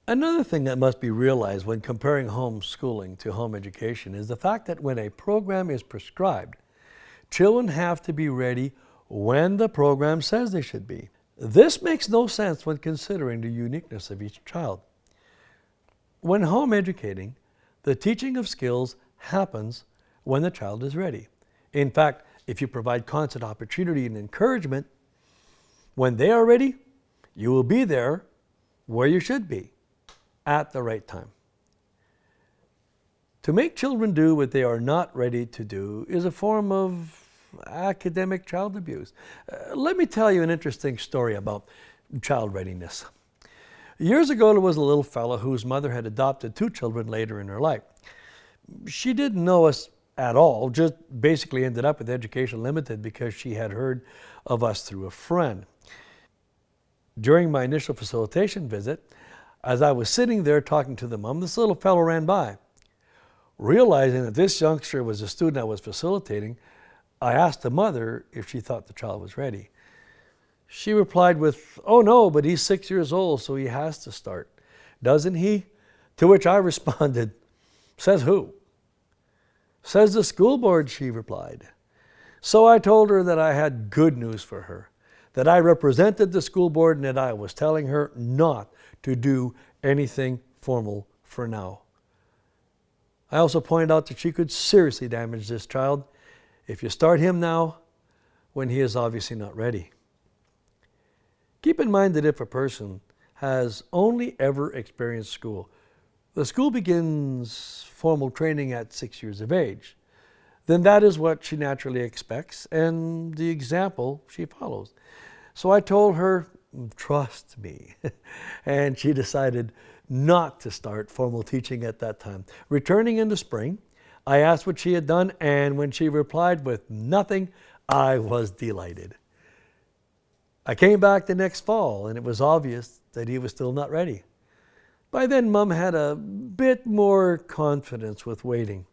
Another thing that must be realized when comparing homeschooling to home education is the fact that when a program is prescribed, children have to be ready when the program says they should be. This makes no sense when considering the uniqueness of each child. When home educating, the teaching of skills happens when the child is ready. In fact, if you provide constant opportunity and encouragement, when they are ready, you will be there where you should be at the right time. To make children do what they are not ready to do is a form of academic child abuse. Let me tell you an interesting story about child readiness. Years ago, there was a little fellow whose mother had adopted 2 children later in her life. She didn't know us at all, just basically ended up with Education Limited because she had heard of us through a friend. During my initial facilitation visit, as I was sitting there talking to the mom, this little fellow ran by. Realizing that this youngster was a student I was facilitating, I asked the mother if she thought the child was ready. She replied with, "Oh no, but he's 6 years old, so he has to start. Doesn't he?" To which I responded, "Says who?" "Says the school board," she replied. So I told her that I had good news for her, that I represented the school board and that I was telling her not to do anything formal for now. I also pointed out that she could seriously damage this child if you start him now when he is obviously not ready. Keep in mind that if a person has only ever experienced school, the school begins formal training at 6 years of age, then that is what she naturally expects and the example she follows. So I told her, "Trust me," and she decided not to start formal teaching at that time. Returning in the spring, I asked what she had done, and when she replied with nothing, I was delighted. I came back the next fall, and it was obvious that he was still not ready. By then, Mom had a bit more confidence with waiting.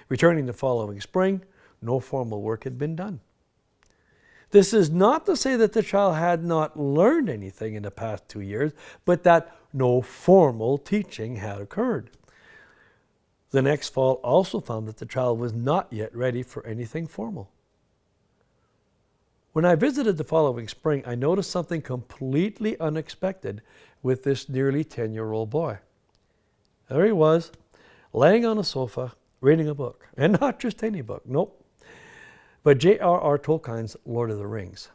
Returning the following spring, no formal work had been done. This is not to say that the child had not learned anything in the past 2 years, but that no formal teaching had occurred. The next fall also found that the child was not yet ready for anything formal. When I visited the following spring, I noticed something completely unexpected with this nearly 10-year-old boy. There he was, laying on a sofa, reading a book. And not just any book, nope, but J.R.R. Tolkien's Lord of the Rings.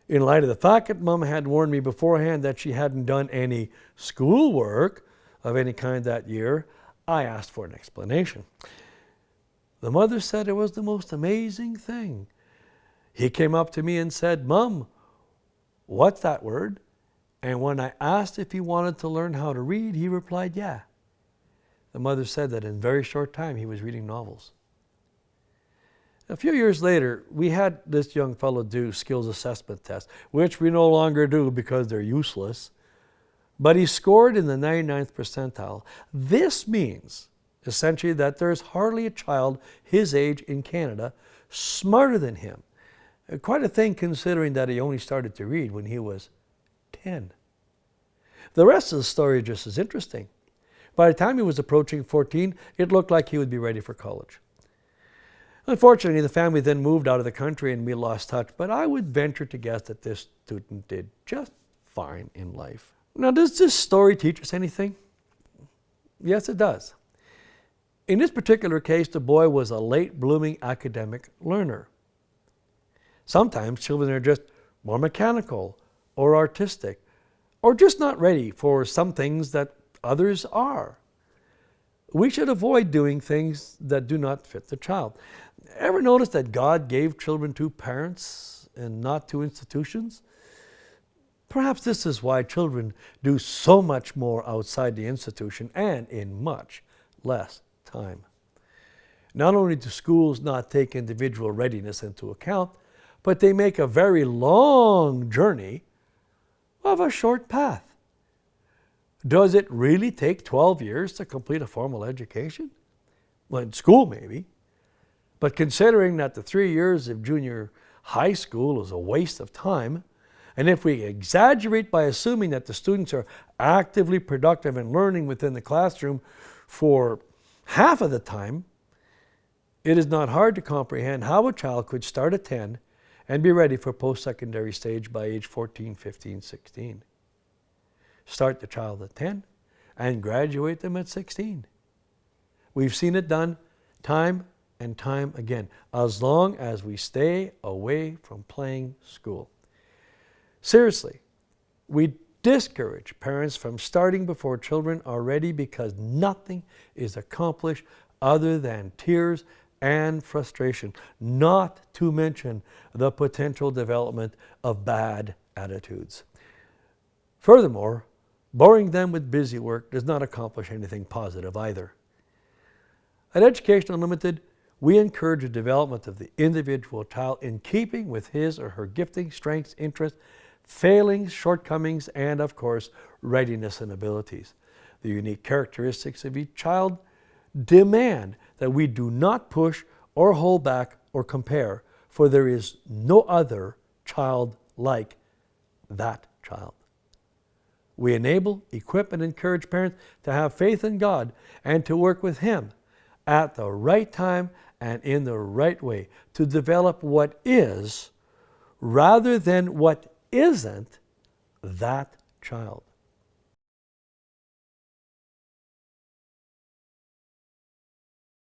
In light of the fact that Mom had warned me beforehand that she hadn't done any schoolwork of any kind that year, I asked for an explanation. The mother said it was the most amazing thing. He came up to me and said, "Mom, what's that word?" And when I asked if he wanted to learn how to read, he replied, "Yeah." The mother said that in a very short time he was reading novels. A few years later, we had this young fellow do skills assessment tests, which we no longer do because they're useless. But he scored in the 99th percentile. This means essentially that there's hardly a child his age in Canada smarter than him. Quite a thing considering that he only started to read when he was 10. The rest of the story is just as interesting. By the time he was approaching 14, it looked like he would be ready for college. Unfortunately, the family then moved out of the country and we lost touch, but I would venture to guess that this student did just fine in life. Now, does this story teach us anything? Yes, it does. In this particular case, the boy was a late blooming academic learner. Sometimes children are just more mechanical or artistic, or just not ready for some things that others are. We should avoid doing things that do not fit the child. Ever notice that God gave children to parents and not to institutions? Perhaps this is why children do so much more outside the institution and in much less time. Not only do schools not take individual readiness into account, but they make a very long journey of a short path. Does it really take 12 years to complete a formal education? Well, in school maybe. But considering that the 3 years of junior high school is a waste of time, And if we exaggerate by assuming that the students are actively productive and learning within the classroom for half of the time, it is not hard to comprehend how a child could start at 10 and be ready for post-secondary stage by age 14, 15, 16. Start the child at 10 and graduate them at 16. We've seen it done time and time again, as long as we stay away from playing school. Seriously, we discourage parents from starting before children are ready because nothing is accomplished other than tears and frustration, not to mention the potential development of bad attitudes. Furthermore, boring them with busy work does not accomplish anything positive either. At Education Unlimited, we encourage the development of the individual child in keeping with his or her gifting, strengths, interests, failings, shortcomings, and of course, readiness and abilities. The unique characteristics of each child demand that we do not push or hold back or compare, for there is no other child like that child. We enable, equip, and encourage parents to have faith in God and to work with Him at the right time and in the right way to develop what is rather than what isn't that child.